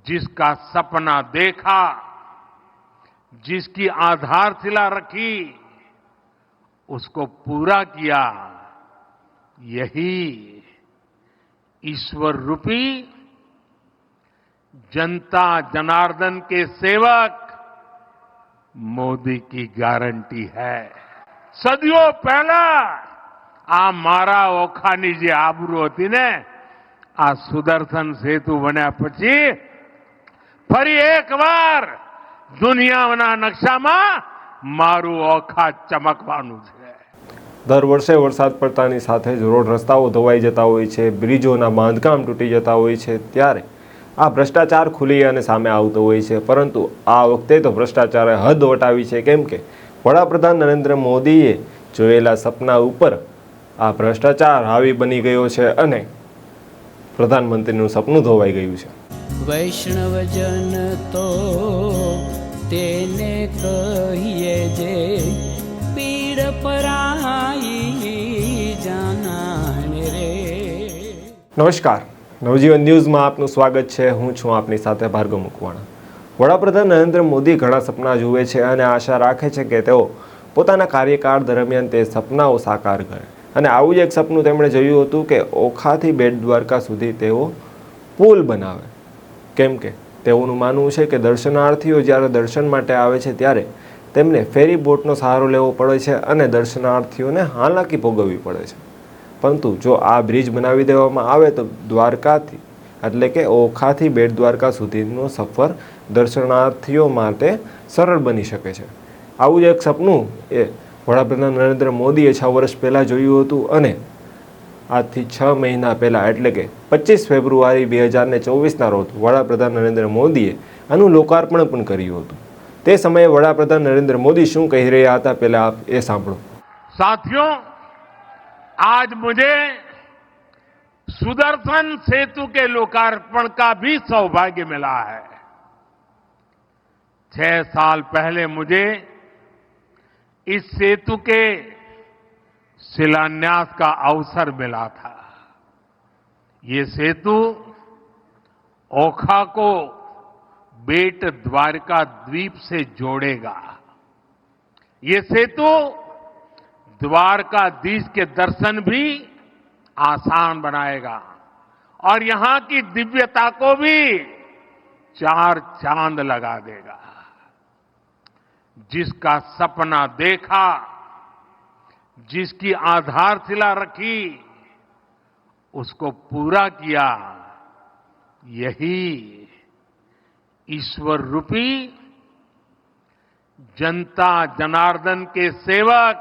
जिसका सपना देखा, जिसकी आधारशिला रखी, उसको पूरा किया, यही ईश्वर रूपी जनता जनार्दन के सेवक मोदी की गारंटी है। सदियों पहला आ मारा ओखानी जे आबरू हती ने आ सुदर्शन सेतु बन्या पछी फरी एकवार दुनियाना नक्शामां मारू ओखा चमकवानुं छे। દર વર્ષે વરસાદ પડતાની સાથે જ રોડ રસ્તાઓ ધોવાઈ જતા હોય છે, બ્રિજોના બાંધકામ તૂટી જતા હોય છે, ત્યારે આ ભ્રષ્ટાચાર ખુલી અને સામે આવતો હોય છે. પરંતુ આ વખતે તો ભ્રષ્ટાચારે હદ વટાવી છે, કેમ કે વડાપ્રધાન નરેન્દ્ર મોદીએ જોયેલા સપના ઉપર આ ભ્રષ્ટાચાર હાવી બની ગયો છે અને પ્રધાનમંત્રીનું સપનું ધોવાઈ ગયું છે. વૈષ્ણવજન તો તેને કહીએ જે પીડ પરાઈ જાનાને રે. નમસ્કાર, નવજીવન ન્યૂઝમાં આપનું સ્વાગત છે. હું છું આપની સાથે ભાર્ગવ મુકવાણા. વડાપ્રધાન નરેન્દ્ર મોદી ઘણા સપના જુએ છે અને આશા રાખે છે કે તેઓ પોતાના કાર્યકાળ દરમિયાન તે સપનાઓ સાકાર કરે. અને આવું જ એક સપનું તેમણે જોયું હતું કે ઓખાથી બેટ દ્વારકા સુધી તેઓ પુલ બનાવે. કેમ કે તેઓનું માનવું છે કે દર્શનાર્થીઓ જ્યારે દર્શન માટે આવે છે ત્યારે તેમને ફેરી બોટનો સહારો લેવો પડે છે અને દર્શનાર્થીઓને હાલાકી ભોગવવી પડે છે. પરંતુ જો આ બ્રિજ બનાવી દેવામાં આવે તો દ્વારકાથી એટલે કે ઓખાથી બેટ દ્વારકા સુધીનો સફર દર્શનાર્થીઓ માટે સરળ બની શકે છે. આવું જ એક સપનું એ વડાપ્રધાન નરેન્દ્ર મોદીએ 6 વર્ષ પહેલાં જોયું હતું અને આજથી 6 મહિના પહેલાં એટલે કે 25 ફેબ્રુઆરી 2024ના રોજ વડાપ્રધાન નરેન્દ્ર મોદીએ આનું લોકાર્પણ પણ કર્યું હતું. તે સમયે વડાપ્રધાન નરેન્દ્ર મોદી શું કહી રહ્યા હતા, પહેલા આપ એ સાંભળો. साथियों, आज मुझे सुदर्शन सेतु के लोकार्पण का भी सौभाग्य मिला है. 6 साल पहले मुझे इस सेतु के शिलान्यास का अवसर मिला था. ये सेतु ओखा को बेट द्वारका द्वीप से जोड़ेगा. ये सेतु द्वारकाधीश के दर्शन भी आसान बनाएगा और यहां की दिव्यता को भी 4 चांद लगा देगा. जिसका सपना देखा, जिसकी आधारशिला रखी, उसको पूरा किया, यही ईश्वर रूपी जनता जनार्दन के सेवक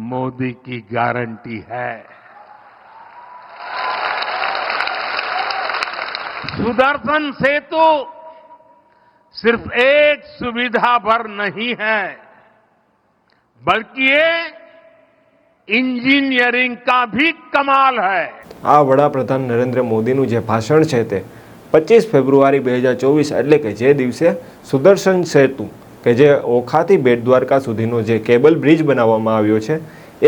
मोदी की गारंटी है. सुदर्शन सेतु सिर्फ एक सुविधा भर नहीं है, बल्कि ये इंजीनियरिंग का भी कमाल है. આ વડાપ્રધાન નરેન્દ્ર મોદીનું જે ભાષણ છે તે 25 ફેબ્રુઆરી 2024 એટલે કે જે દિવસે સુદર્શન સેતુ કે જે ઓખાથી બેટ દ્વારકા સુધીનો જે કેબલ બ્રિજ બનાવવામાં આવ્યો છે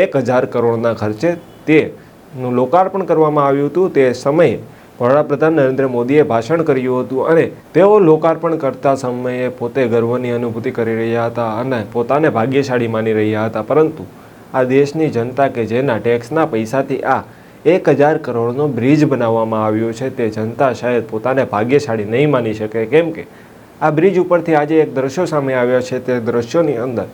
1000 કરોડના ખર્ચે તેનું લોકાર્પણ કરવામાં આવ્યું હતું. તે સમયે વડાપ્રધાન નરેન્દ્ર મોદીએ ભાષણ કર્યું હતું અને તેઓ લોકાર્પણ કરતા સમયે પોતે ગર્વની અનુભૂતિ કરી રહ્યા હતા અને પોતાને ભાગ્યશાળી માની રહ્યા હતા. પરંતુ આ દેશની જનતા કે જેના ટેક્સના પૈસાથી આ 1000 કરોડનો બ્રિજ બનાવવામાં આવ્યો છે તે જનતા શાયદ પોતાને ભાગ્યશાળી નહીં માની શકે. કેમ કે આ બ્રિજ ઉપરથી આજે એક દ્રશ્યો સામે આવ્યા છે. તે દ્રશ્યોની અંદર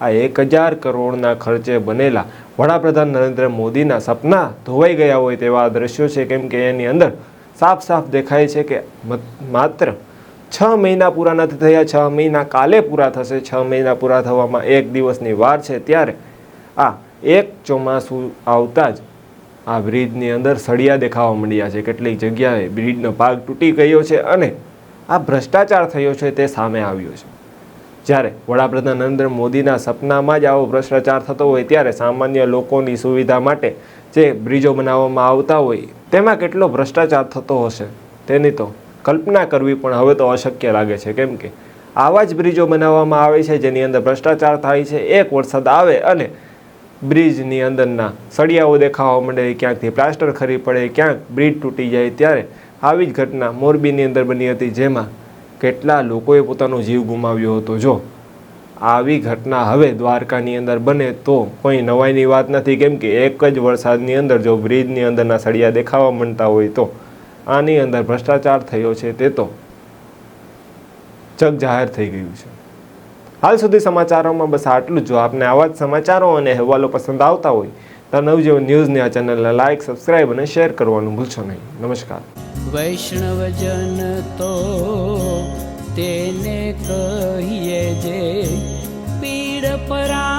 આ 1000 કરોડના ખર્ચે બનેલા વડાપ્રધાન નરેન્દ્ર મોદીના સપના ધોવાઈ ગયા હોય તેવા દ્રશ્યો છે. કેમ કે એની અંદર સાફ સાફ દેખાય છે કે માત્ર 6 મહિના પૂરા નથી થયા, 6 મહિના કાલે પૂરા થશે. 6 મહિના પૂરા થવામાં 1 દિવસની વાર છે. ત્યારે આ એક ચોમાસું આવતા જ આ બ્રિજની અંદર સળિયા દેખાવા માંડ્યા છે. કેટલીક જગ્યાએ બ્રિજનો ભાગ તૂટી ગયો છે અને આ ભ્રષ્ટાચાર થયો છે તે સામે આવ્યો છે. જ્યારે વડાપ્રધાન નરેન્દ્ર મોદીના સપનામાં જ આવો ભ્રષ્ટાચાર થતો હોય ત્યારે સામાન્ય લોકોની સુવિધા માટે જે બ્રિજો બનાવવામાં આવતા હોય તેમાં કેટલો ભ્રષ્ટાચાર થતો હશે તેની તો કલ્પના કરવી પણ હવે તો અશક્ય લાગે છે. કેમ કે આવા જ બ્રિજો બનાવવામાં આવે છે જેની અંદર ભ્રષ્ટાચાર થાય છે. એક વરસાદ આવે અને બ્રિજની અંદરના સળિયાઓ દેખાવા માંડે, ક્યાંકથી પ્લાસ્ટર ખરી પડે, ક્યાંક બ્રિજ તૂટી જાય, ત્યારે આવી જ ઘટના મોરબીની અંદર બની હતી, જેમાં કેટલા લોકોએ પોતાનો જીવ ગુમાવ્યો હતો. જો આવી ઘટના હવે દ્વારકાની અંદર બને તો કોઈ નવાઈની વાત નથી, કેમ કે એક જ વરસાદની અંદર જો બ્રિજની અંદરના સળિયા દેખાવા માંડતા હોય તો આની અંદર ભ્રષ્ટાચાર થયો છે તે તો જગ જાહેર થઈ ગયું છે. હાલ સુધી સમાચારોમાં બસ આટલું જ. જો આપને આવા જ સમાચારો અને અહેવાલો પસંદ આવતા હોય તો નવજીવન ન્યૂઝની આ ચેનલને લાઇક, સબસ્ક્રાઇબ અને શેર કરવાનું ભૂલશો નહીં. નમસ્કાર. વૈષ્ણવજન તો તેને કહીએ જે પીડ પરા